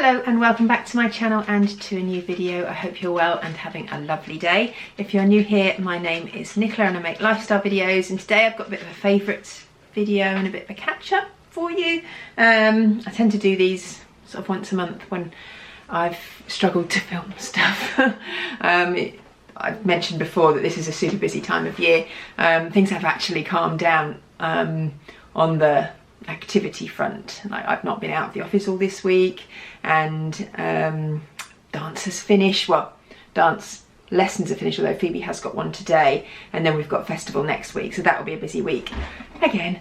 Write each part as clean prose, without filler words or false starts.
Hello and welcome back to my channel and to a new video. I hope you're well and having a lovely day. If you're new here, my name is Nicola and I make lifestyle videos, and today I've got a bit of a favourites video and a bit of a catch up for you. I tend to do these sort of once a month when I've struggled to film stuff. I've mentioned before that this is a super busy time of year. Things have actually calmed down on the activity front. Like, I've not been out of the office all this week, and dance has finished. Well, dance lessons are finished, although Phoebe has got one today, and then we've got festival next week, so that will be a busy week again.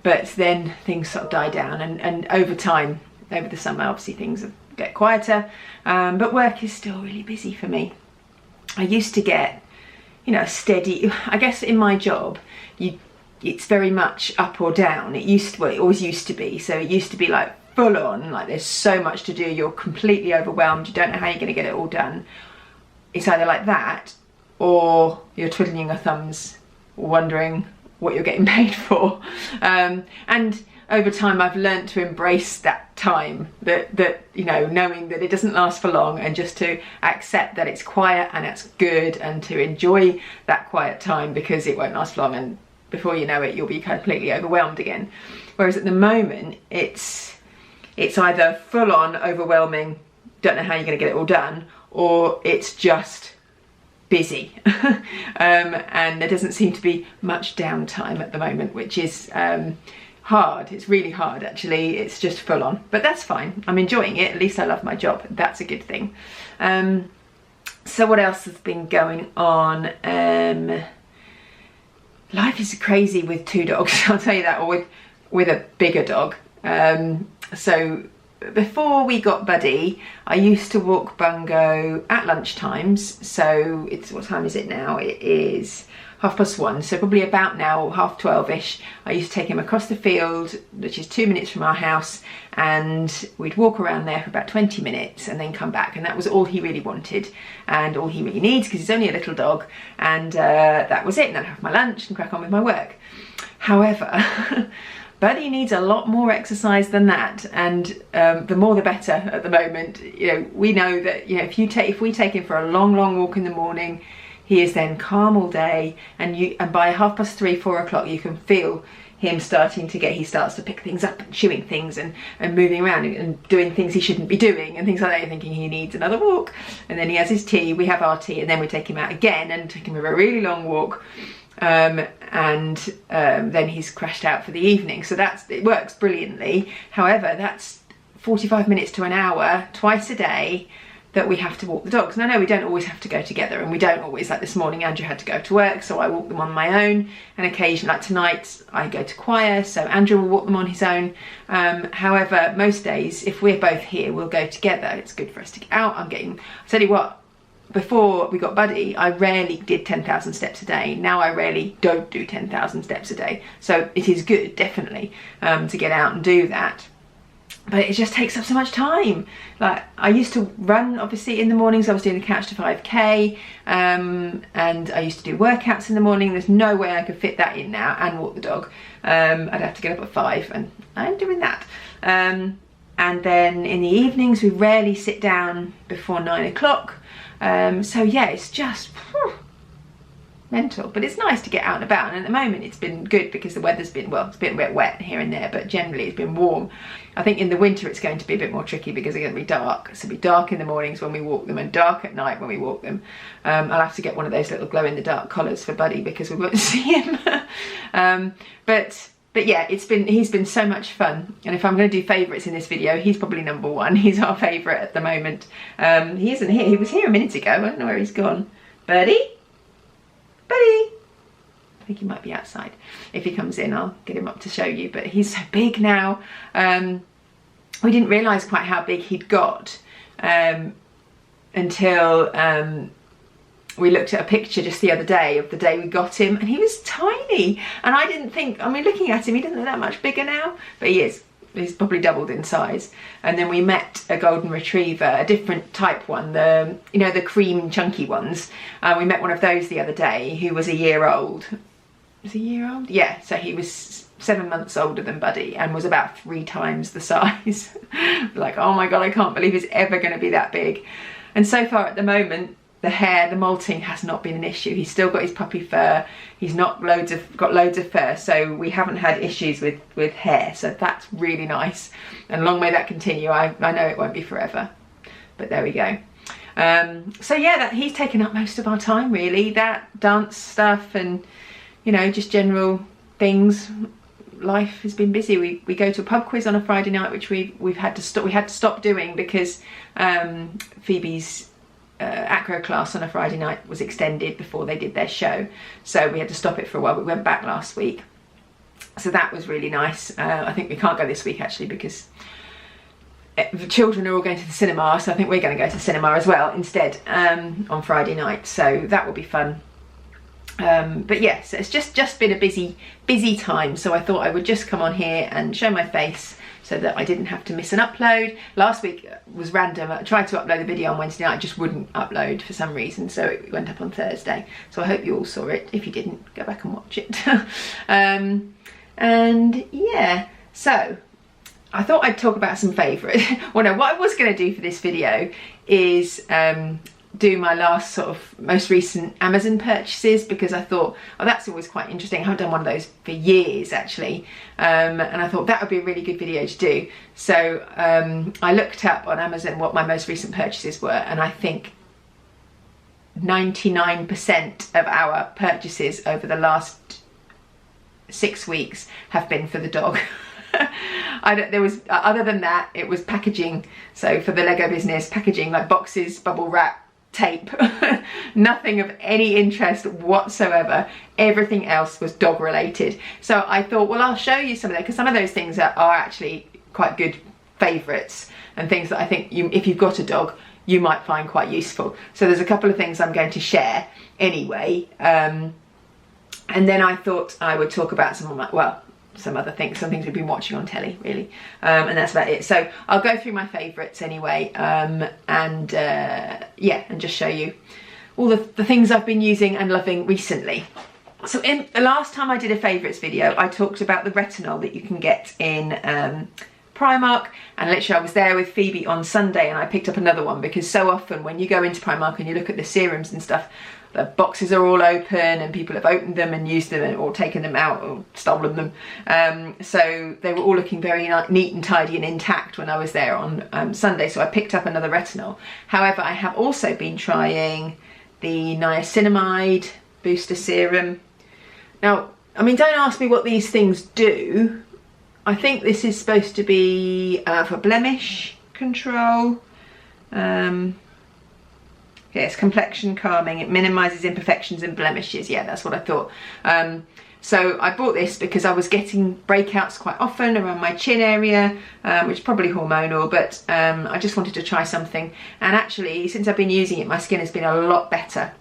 But then things sort of die down, and over time, over the summer, obviously things get quieter, but work is still really busy for me. I used to get, you know, a steady, I guess in my job, it's very much up or down. It always used to be. So it used to be like full on, like there's so much to do, you're completely overwhelmed, you don't know how you're going to get it all done. It's either like that, or you're twiddling your thumbs, wondering what you're getting paid for. And over time, I've learnt to embrace that time, that you know, knowing that it doesn't last for long, and just to accept that it's quiet and it's good, and to enjoy that quiet time because it won't last long, and before you know it, you'll be completely overwhelmed again. Whereas at the moment, it's either full on overwhelming, don't know how you're going to get it all done, or it's just busy. And there doesn't seem to be much downtime at the moment, which is hard. It's really hard, actually. It's just full on, but that's fine. I'm enjoying it. At least I love my job. That's a good thing. So what else has been going on? Life is crazy with two dogs, I'll tell you that, or with a bigger dog. So before we got Buddy, I used to walk Bungo at lunchtimes. So what time is it now? It is 1:30, so probably about now, 12:30ish. I used to take him across the field, which is 2 minutes from our house, and we'd walk around there for about 20 minutes and then come back, and that was all he really wanted and all he really needs, because he's only a little dog, and that was it. And I'd have my lunch and crack on with my work. However, Buddy needs a lot more exercise than that, and the more the better at the moment. You know, we know that, you know, if we take him for a long walk in the morning, he is then calm all day, and by 3:30, 4 o'clock, you can feel him he starts to pick things up and chewing things and moving around and doing things he shouldn't be doing and things like that. You're thinking he needs another walk, and then he has his tea, we have our tea, and then we take him out again and take him for a really long walk. And then he's crashed out for the evening. So it works brilliantly. However, that's 45 minutes to an hour twice a day that we have to walk the dogs. And I know we don't always have to go together, and we don't always, like this morning Andrew had to go to work, so I walk them on my own, and occasionally, like tonight, I go to choir, so Andrew will walk them on his own. However, most days, if we're both here, we'll go together. It's good for us to get out. I tell you what, before we got Buddy, I rarely did 10,000 steps a day. Now I rarely don't do 10,000 steps a day. So it is good, definitely, to get out and do that. But it just takes up so much time. Like, I used to run, obviously, in the mornings. I was doing the Couch to 5K, and I used to do workouts in the morning. There's no way I could fit that in now and walk the dog. I'd have to get up at 5, and I'm doing that. And then in the evenings, we rarely sit down before 9 o'clock. So yeah, it's just mental, but it's nice to get out and about, and at the moment it's been good because the weather's been, well, it's been a bit wet here and there, but generally it's been warm. I think in the winter it's going to be a bit more tricky because it's going to be dark, so it'll be dark in the mornings when we walk them and dark at night when we walk them. I'll have to get one of those little glow-in-the-dark collars for Buddy because we won't see him. But yeah, he's been so much fun, and if I'm going to do favourites in this video, he's probably number one. He's our favourite at the moment. He isn't here. He was here a minute ago. I don't know where he's gone. Buddy? I think he might be outside. If he comes in, I'll get him up to show you, but he's so big now. We didn't realise quite how big he'd got until we looked at a picture just the other day of the day we got him, and he was tiny, and I didn't think, I mean, looking at him, he doesn't look that much bigger now, but he is. He's probably doubled in size. And then we met a golden retriever, a different type one, you know, the cream chunky ones. We met one of those the other day who was a year old, was a year old? Yeah, so he was 7 months older than Buddy and was about 3 times the size. Like, oh my God, I can't believe he's ever going to be that big. And so far at the moment, the hair, the molting has not been an issue. He's still got his puppy fur. He's not got loads of fur, so we haven't had issues with hair. So that's really nice. And long may that continue. I know it won't be forever, but there we go. So yeah, he's taken up most of our time really. That dance stuff and, you know, just general things. Life has been busy. We go to a pub quiz on a Friday night, which we had to stop doing because Phoebe's acro class on a Friday night was extended before they did their show, so we had to stop it for a while. We went back last week, so that was really nice. I think we can't go this week actually because the children are all going to the cinema, so I think we're going to go to the cinema as well instead on Friday night, so that will be fun. But yes, it's just been a busy time, so I thought I would just come on here and show my face so that I didn't have to miss an upload. Last week was random. I tried to upload the video on Wednesday night, it just wouldn't upload for some reason, so it went up on Thursday. So I hope you all saw it. If you didn't, go back and watch it. And yeah, so I thought I'd talk about some favourites. Well, no, what I was going to do for this video is do my last sort of most recent Amazon purchases, because I thought, oh, that's always quite interesting. I haven't done one of those for years actually, and I thought that would be a really good video to do. So I looked up on Amazon what my most recent purchases were, and I think 99% of our purchases over the last 6 weeks have been for the dog. There was, other than that, it was packaging. So for the Lego business, packaging like boxes, bubble wrap, tape. Nothing of any interest whatsoever. Everything else was dog related. So I thought, well, I'll show you some of that, because some of those things are actually quite good favourites and things that I think if you've got a dog, you might find quite useful. So there's a couple of things I'm going to share anyway, and then I thought I would talk about some of my, well, some other things, some things we've been watching on telly really, and that's about it. So I'll go through my favourites anyway, and yeah, and just show you all the things I've been using and loving recently. So in the last time I did a favourites video, I talked about the retinol that you can get in Primark, and literally I was there with Phoebe on Sunday and I picked up another one, because so often when you go into Primark and you look at the serums and stuff, the boxes are all open and people have opened them and used them or taken them out or stolen them. So they were all looking very neat and tidy and intact when I was there on Sunday. So I picked up another retinol. However, I have also been trying the niacinamide booster serum. Now, I mean, don't ask me what these things do. I think this is supposed to be for blemish control. Yes, complexion calming. It minimises imperfections and blemishes. Yeah, that's what I thought. So I bought this because I was getting breakouts quite often around my chin area, which is probably hormonal, but I just wanted to try something. And actually, since I've been using it, my skin has been a lot better.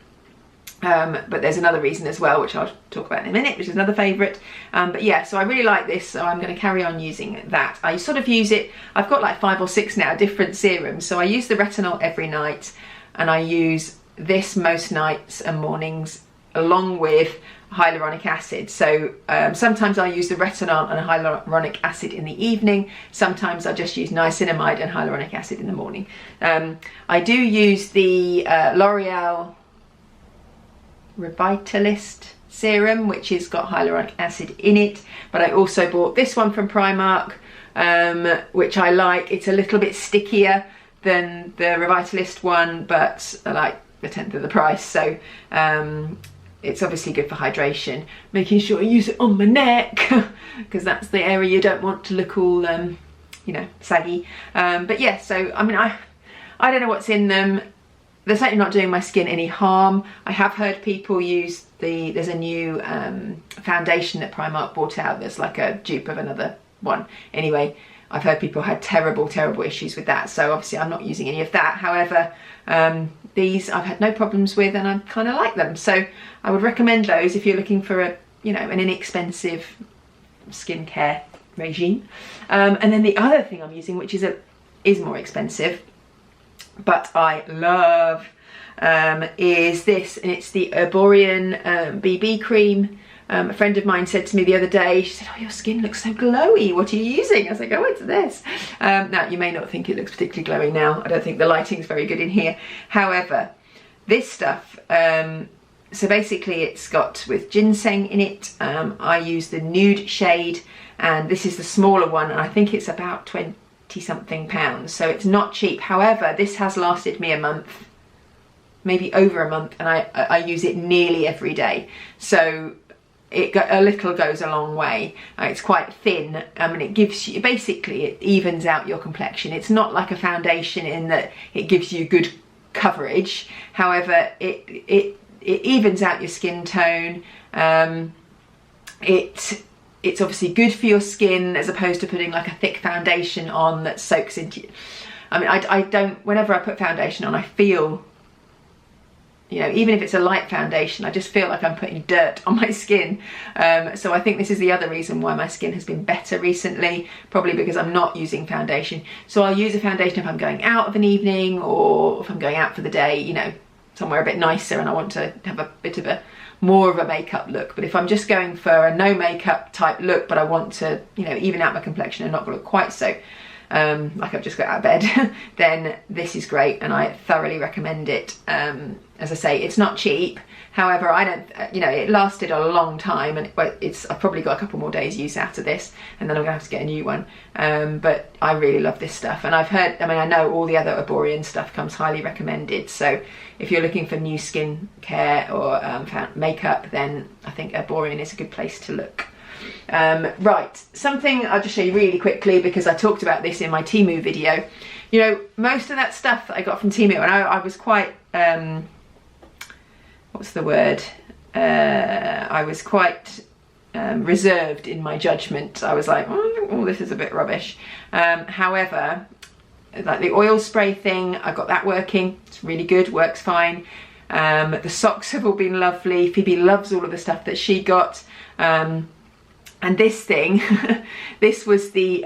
But there's another reason as well, which I'll talk about in a minute, which is another favourite. But yeah, so I really like this, so I'm going to carry on using that. I sort of use it, I've got like 5 or 6 now, different serums. So I use the retinol every night, and I use this most nights and mornings along with hyaluronic acid. So sometimes I use the retinol and hyaluronic acid in the evening. Sometimes I just use niacinamide and hyaluronic acid in the morning. I do use the L'Oreal Revitalist serum, which has got hyaluronic acid in it, but I also bought this one from Primark, which I like. It's a little bit stickier than the Revitalist one, but I like a 1/10 of the price, so it's obviously good for hydration. Making sure I use it on my neck, because that's the area you don't want to look all you know, saggy. But yeah, so I mean, I don't know what's in them. They're certainly not doing my skin any harm. I have heard people use there's a new foundation that Primark brought out that's like a dupe of another one. Anyway, I've heard people had terrible issues with that, so obviously I'm not using any of that. However, these I've had no problems with, and I kind of like them, so I would recommend those if you're looking for a, you know, an inexpensive skincare regime. And then the other thing I'm using, which is more expensive, but I love, is this, and it's the Herborian BB cream A friend of mine said to me the other day, she said, oh, your skin looks so glowy, what are you using? I was like, oh, it's this. Now, you may not think it looks particularly glowy now. I don't think the lighting's very good in here. However, this stuff, so basically it's got with ginseng in it. I use the nude shade, and this is the smaller one, and I think it's about 20 something pounds, so it's not cheap. However, this has lasted me a month, maybe over a month, and I use it nearly every day. So a little goes a long way. It's quite thin, and it gives you, basically it evens out your complexion. It's not like a foundation in that it gives you good coverage. However, it evens out your skin tone. It's obviously good for your skin, as opposed to putting like a thick foundation on that soaks into you. I mean, I don't, whenever I put foundation on, I feel, you know, even if it's a light foundation, I just feel like I'm putting dirt on my skin. So I think this is the other reason why my skin has been better recently, probably because I'm not using foundation. So I'll use a foundation if I'm going out of an evening, or if I'm going out for the day, you know, somewhere a bit nicer and I want to have a bit of a more of a makeup look. But if I'm just going for a no makeup type look, but I want to, you know, even out my complexion and not look quite so like I've just got out of bed, then this is great, and I thoroughly recommend it. As I say, it's not cheap. However, I don't, you know, it lasted a long time, and I've probably got a couple more days use after this, and then I'm gonna have to get a new one. But I really love this stuff, and I've heard, I mean, I know all the other Arborian stuff comes highly recommended. So if you're looking for new skin care or makeup, then I think Arborian is a good place to look. Right, something I'll just show you really quickly, because I talked about this in my Temu video. You know, most of that stuff that I got from Temu, and I was quite, what's the word? I was quite reserved in my judgment. I was like, oh, this is a bit rubbish. However, like the oil spray thing, I got that working. It's really good, works fine. The socks have all been lovely. Phoebe loves all of the stuff that she got. And this thing, this was the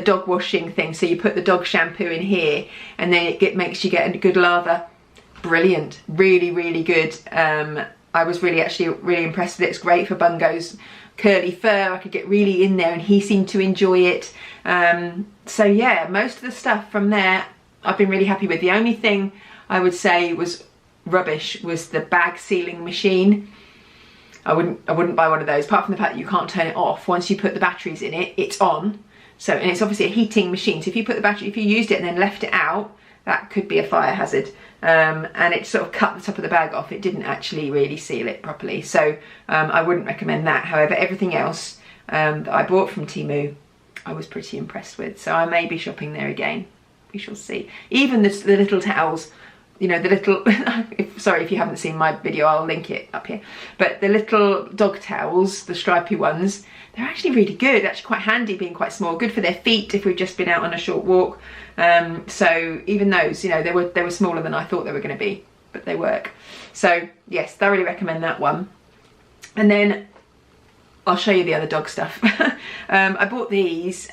dog washing thing. So you put the dog shampoo in here, and then it makes you get a good lather. Brilliant, really, really good. I was actually really impressed with it. It's great for Bungo's curly fur. I could get really in there, and he seemed to enjoy it. So yeah, most of the stuff from there I've been really happy with. The only thing I would say was rubbish was the bag sealing machine. I wouldn't buy one of those, apart from the fact that you can't turn it off. Once you put the batteries in it, it's on. So, and it's obviously a heating machine. So if you put the battery, if you used it and then left it out, that could be a fire hazard. And it sort of cut the top of the bag off. It didn't actually really seal it properly. So I wouldn't recommend that. However, everything else that I bought from Temu, I was pretty impressed with. So I may be shopping there again. We shall see. Even the little towels, you know, the little, sorry if you haven't seen my video, I'll link it up here. But the little dog towels, the stripy ones, they're actually really good, actually quite handy being quite small, good for their feet if we've just been out on a short walk. So even those, you know, they were smaller than I thought they were going to be, but they work. So yes, thoroughly recommend that one. And then I'll show you the other dog stuff. I bought these.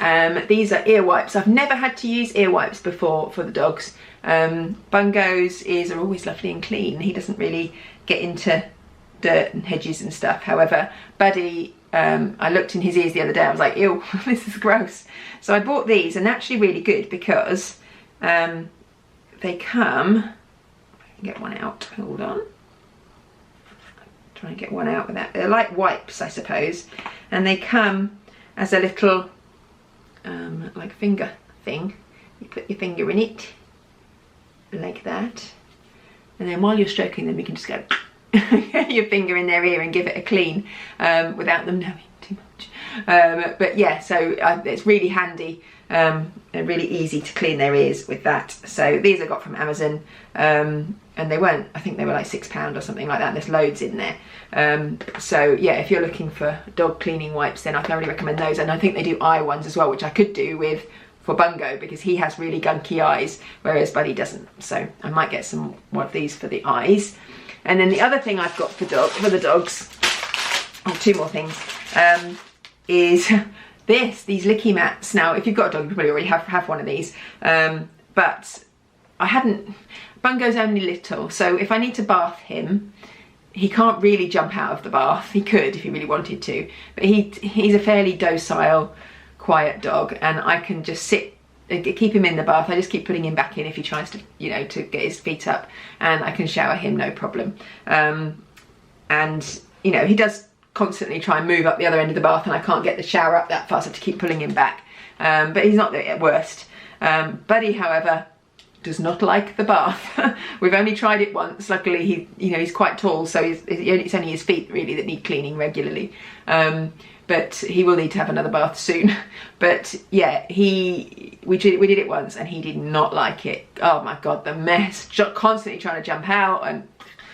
These are ear wipes. I've never had to use ear wipes before for the dogs. Bungo's ears are always lovely and clean. He doesn't really get into dirt and hedges and stuff. However, Buddy, I looked in his ears the other day. I was like, ew, this is gross. So I bought these, and they're actually really good because they come, I can get one out, hold on. Try and get one out with that. They're like wipes, I suppose, and they come as a little like finger thing. You put your finger in it like that, and then while you're stroking them, you can just go your finger in their ear and give it a clean without them knowing too much. But yeah, so it's really handy and really easy to clean their ears with that. So these I got from Amazon. And they weren't, I think they were like £6 or something like that. There's loads in there. So yeah, if you're looking for dog cleaning wipes, then I can really recommend those. And I think they do eye ones as well, which I could do with for Bungo because he has really gunky eyes, whereas Buddy doesn't. So I might get some more of these for the eyes. And then the other thing I've got for the dogs, oh, two more things, is these licky mats. Now, if you've got a dog, you probably already have one of these. But I hadn't. Bungo's only little, so if I need to bath him, he can't really jump out of the bath. He could if he really wanted to, but he's a fairly docile, quiet dog, and I can just keep him in the bath. I just keep putting him back in if he tries to, you know, to get his feet up, and I can shower him no problem. And you know, he does constantly try and move up the other end of the bath, and I can't get the shower up that fast. I have to keep pulling him back, but he's not at worst. Buddy, however, does not like the bath. We've only tried it once. Luckily, he's quite tall, so it's only his feet really that need cleaning regularly. But he will need to have another bath soon. But yeah, we did it once, and he did not like it. Oh my god, the mess! Constantly trying to jump out, and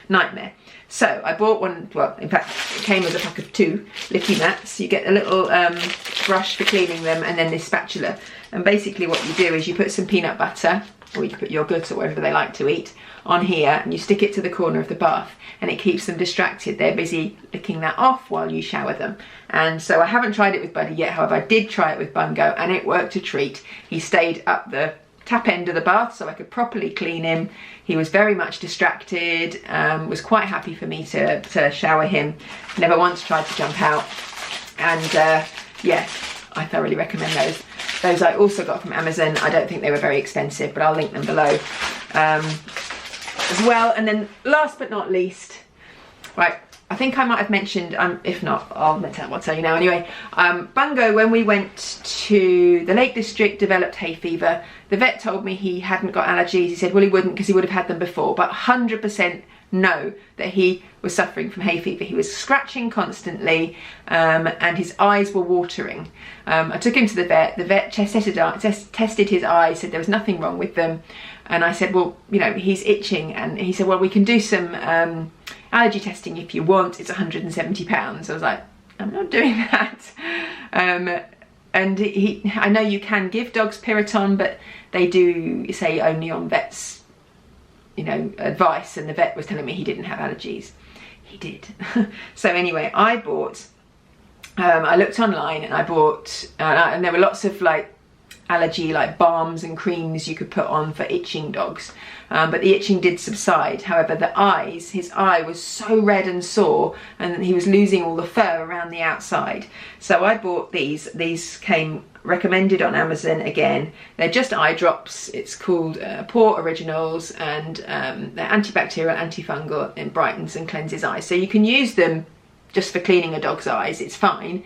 nightmare. So I bought one. Well, in fact, it came with a pack of 2 licky mats. You get a little brush for cleaning them, and then this spatula. And basically, what you do is you put some peanut butter, or you put yogurt or whatever they like to eat, on here, and you stick it to the corner of the bath, and it keeps them distracted. They're busy licking that off while you shower them. And so I haven't tried it with Buddy yet. However, I did try it with Bungo, and it worked a treat. He stayed up the tap end of the bath so I could properly clean him. He was very much distracted, was quite happy for me to shower him. Never once tried to jump out. And yeah, I thoroughly recommend those. Those I also got from Amazon. I don't think they were very expensive, but I'll link them below as well. And then last but not least, right, I think I might have mentioned, if not, I'll tell you now anyway. Bungo, when we went to the Lake District, developed hay fever. The vet told me he hadn't got allergies. He said, well, he wouldn't because he would have had them before, but 100% know that he was suffering from hay fever. He was scratching constantly, and his eyes were watering. I took him to the vet. The vet tested his eyes, said there was nothing wrong with them. And I said, well, you know, he's itching. And he said, well, we can do some allergy testing if you want. It's £170. I was like, I'm not doing that. And I know you can give dogs Piriton, but they do say only on vets, you know, advice, and the vet was telling me he didn't have allergies. He did. So anyway, I bought, I looked online, and I bought, and there were lots of like allergy like balms and creams you could put on for itching dogs, but the itching did subside. However, his eye was so red and sore, and he was losing all the fur around the outside. So I bought these came recommended on Amazon again. They're just eye drops. It's called Paw Originals, and they're antibacterial, antifungal, and brightens and cleanses eyes. So you can use them just for cleaning a dog's eyes. It's fine.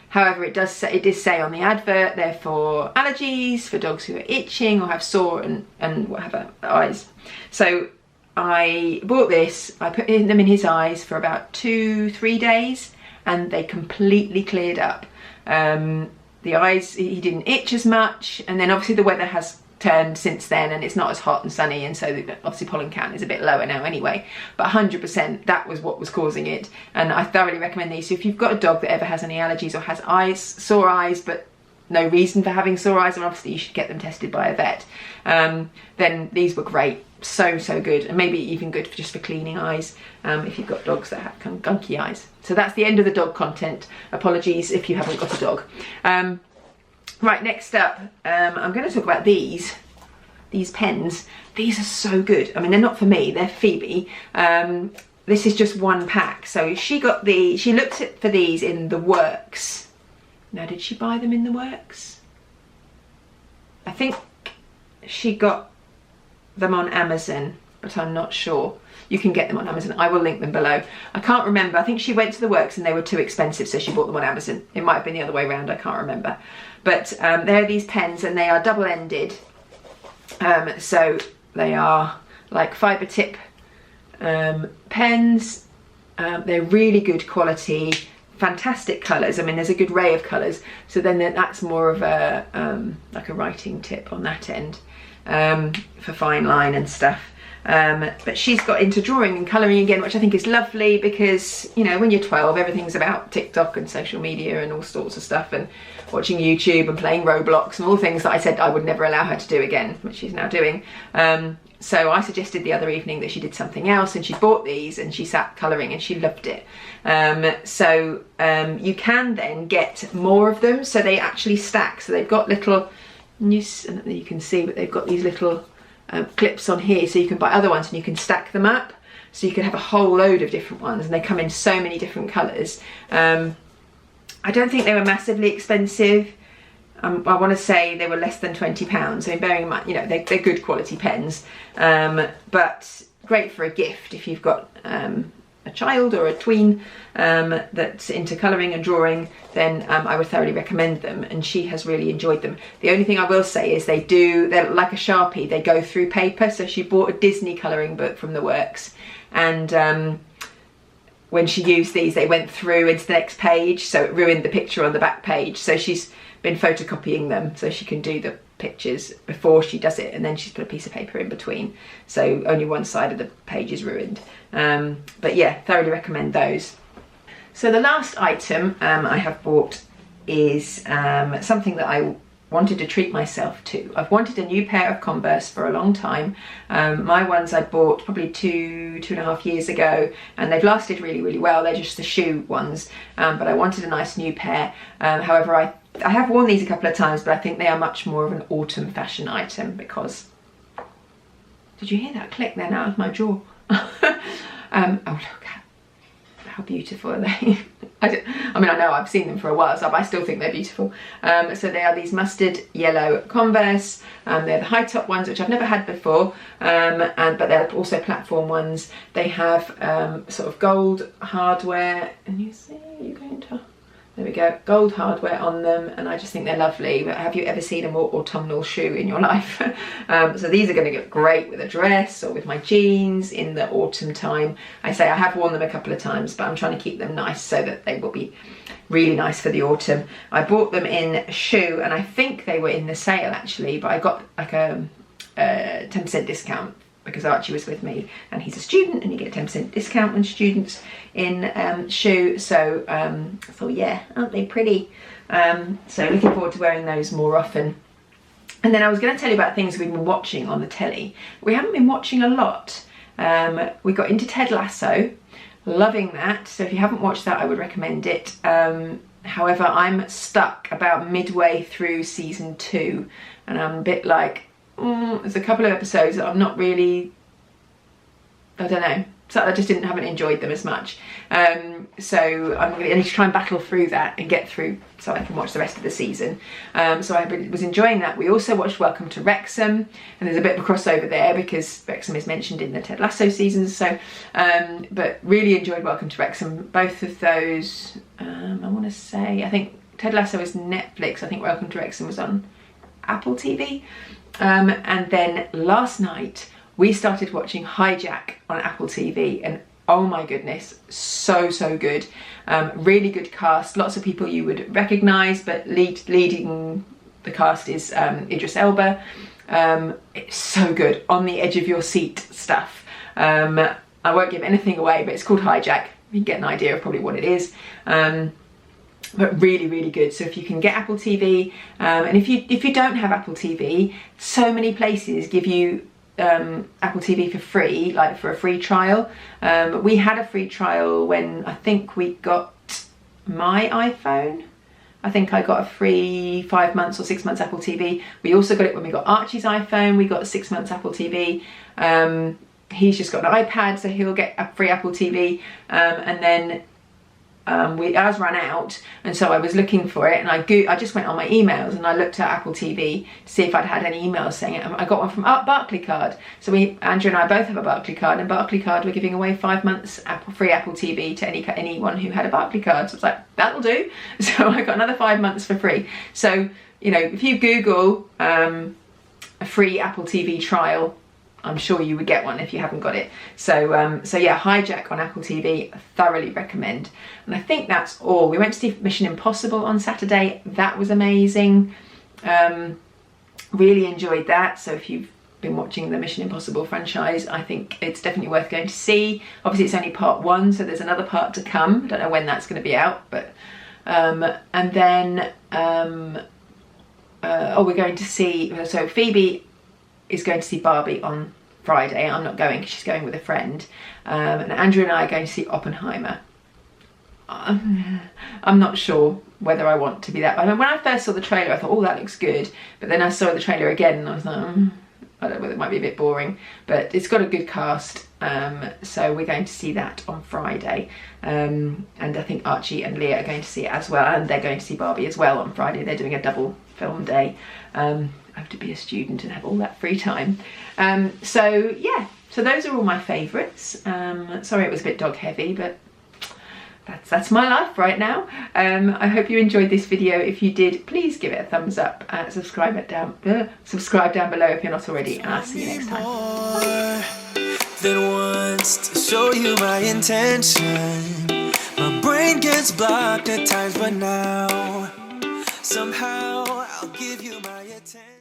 However, it did say on the advert they're for allergies, for dogs who are itching or have sore and whatever eyes. So I bought this. I put them in his eyes for about 2-3 days, and they completely cleared up. The eyes, he didn't itch as much, and then obviously the weather has turned since then, and it's not as hot and sunny, and so obviously pollen count is a bit lower now anyway, but 100% that was what was causing it. And I thoroughly recommend these. So if you've got a dog that ever has any allergies or has sore eyes but no reason for having sore eyes, and obviously you should get them tested by a vet, then these were great. So good, and maybe even good just for cleaning eyes if you've got dogs that have gunky eyes. So that's the end of the dog content. Apologies if you haven't got a dog. Right, next up, I'm going to talk about these pens. These are so good. I mean, they're not for me, they're Phoebe. This is just one pack. So she looked for these in the Works. Now, did she buy them in the Works? I think she got them on Amazon, but I'm not sure. You can get them on Amazon. I will link them below. I can't remember. I think she went to the Works and they were too expensive, so she bought them on Amazon. It might have been the other way around, I can't remember. But there are these pens, and they are double-ended. So they are like fibre tip pens. They're really good quality, fantastic colours. I mean, there's a good array of colours. So then that's more of a like a writing tip on that end for fine line and stuff. But she's got into drawing and colouring again, which I think is lovely, because, you know, when you're 12, everything's about TikTok and social media and all sorts of stuff, and watching YouTube and playing Roblox and all the things that I said I would never allow her to do again, which she's now doing. So I suggested the other evening that she did something else, and she bought these and she sat colouring and she loved it. So you can then get more of them, so they actually stack. So they've got little, you can see, but they've got these little clips on here, so you can buy other ones and you can stack them up. so you could have a whole load of different ones, and they come in so many different colours. I don't think they were massively expensive. I want to say they were less than £20. So bearing in mind, you know, they're good quality pens, but great for a gift if you've got a child or a tween that's into colouring and drawing, then I would thoroughly recommend them, and she has really enjoyed them. The only thing I will say is they're like a Sharpie, they go through paper. So she bought a Disney colouring book from the works, and when she used these, they went through into the next page, so it ruined the picture on the back page. So she's been photocopying them so she can do the pictures before she does it, and then she's put a piece of paper in between, so only one side of the page is ruined. But yeah, thoroughly recommend those. So the last item I have bought is something that I wanted to treat myself to. I've wanted a new pair of Converse for a long time. My ones I bought probably two and a half years ago, and they've lasted really, really well. They're just the shoe ones, but I wanted a nice new pair. However, I have worn these a couple of times, but I think they are much more of an autumn fashion item because... Did you hear that click then out of my jaw? Oh, look how beautiful are they? I mean, I know I've seen them for a while, so I still think they're beautiful. So they are these mustard yellow Converse. They're the high top ones, which I've never had before, but they're also platform ones. They have sort of gold hardware, and you see, you're going to... There we go, gold hardware on them, and I just think they're lovely. But have you ever seen a more autumnal shoe in your life? So these are going to get great with a dress or with my jeans in the autumn time. I say I have worn them a couple of times, but I'm trying to keep them nice so that they will be really nice for the autumn. I bought them in shoe, and I think they were in the sale actually, but I got like a 10% discount because Archie was with me, and he's a student, and you get a 10% discount on students in shoe. So yeah, aren't they pretty? So looking forward to wearing those more often. And then I was going to tell you about things we've been watching on the telly. We haven't been watching a lot. We got into Ted Lasso, loving that. So if you haven't watched that, I would recommend it. However, I'm stuck about midway through season 2, and I'm a bit like, there's a couple of episodes that I'm not really, I don't know, so I just haven't enjoyed them as much. So I need to try and battle through that and get through so I can watch the rest of the season. So I was enjoying that. We also watched Welcome to Wrexham, and there's a bit of a crossover there because Wrexham is mentioned in the Ted Lasso seasons. So, but really enjoyed Welcome to Wrexham. Both of those, I want to say, I think Ted Lasso is Netflix. I think Welcome to Wrexham was on Apple TV. And then last night we started watching Hijack on Apple TV, and oh my goodness, so good. Really good cast, lots of people you would recognise, but leading the cast is Idris Elba. It's so good, on the edge of your seat stuff. I won't give anything away, but it's called Hijack. You can get an idea of probably what it is. But really good. So if you can get Apple TV, and if you don't have Apple TV, so many places give you Apple TV for free, like for a free trial. We had a free trial when I think we got my iPhone. I think I got a free 5 months or 6 months Apple TV. We also got it when we got Archie's iPhone. We got 6 months Apple TV. He's just got an iPad, so he'll get a free Apple TV, and then ours ran out, and so I was looking for it, and I just went on my emails and I looked at Apple TV to see if I'd had any emails saying it. I got one from Barclaycard. So Andrew and I both have a Barclaycard, and Barclaycard were giving away 5 months free Apple TV to anyone who had a Barclaycard. So I was like, that'll do. So I got another 5 months for free. So, you know, if you Google a free Apple TV trial, I'm sure you would get one if you haven't got it. So yeah, Hijack on Apple TV, thoroughly recommend. And I think that's all. We went to see Mission Impossible on Saturday. That was amazing. Really enjoyed that. So if you've been watching the Mission Impossible franchise, I think it's definitely worth going to see. Obviously it's only part 1, so there's another part to come. I don't know when that's going to be out, but and then we're going to see, so Phoebe is going to see Barbie on Friday. I'm not going because she's going with a friend, and Andrew and I are going to see Oppenheimer. I'm not sure whether I want to be that. I mean, when I first saw the trailer, I thought, oh, that looks good, but then I saw the trailer again and I was like, I don't know whether it might be a bit boring, but it's got a good cast. So we're going to see that on Friday, and I think Archie and Leah are going to see it as well, and they're going to see Barbie as well on Friday. They're doing a double film day. I have to be a student and have all that free time. So yeah, so those are all my favourites. Sorry it was a bit dog heavy, but that's my life right now. I hope you enjoyed this video. If you did, please give it a thumbs up. Subscribe down below if you're not already, and I'll see you next time. Bye. Than once to show you my intention. My brain gets blocked at times, but now somehow I'll give you my attention.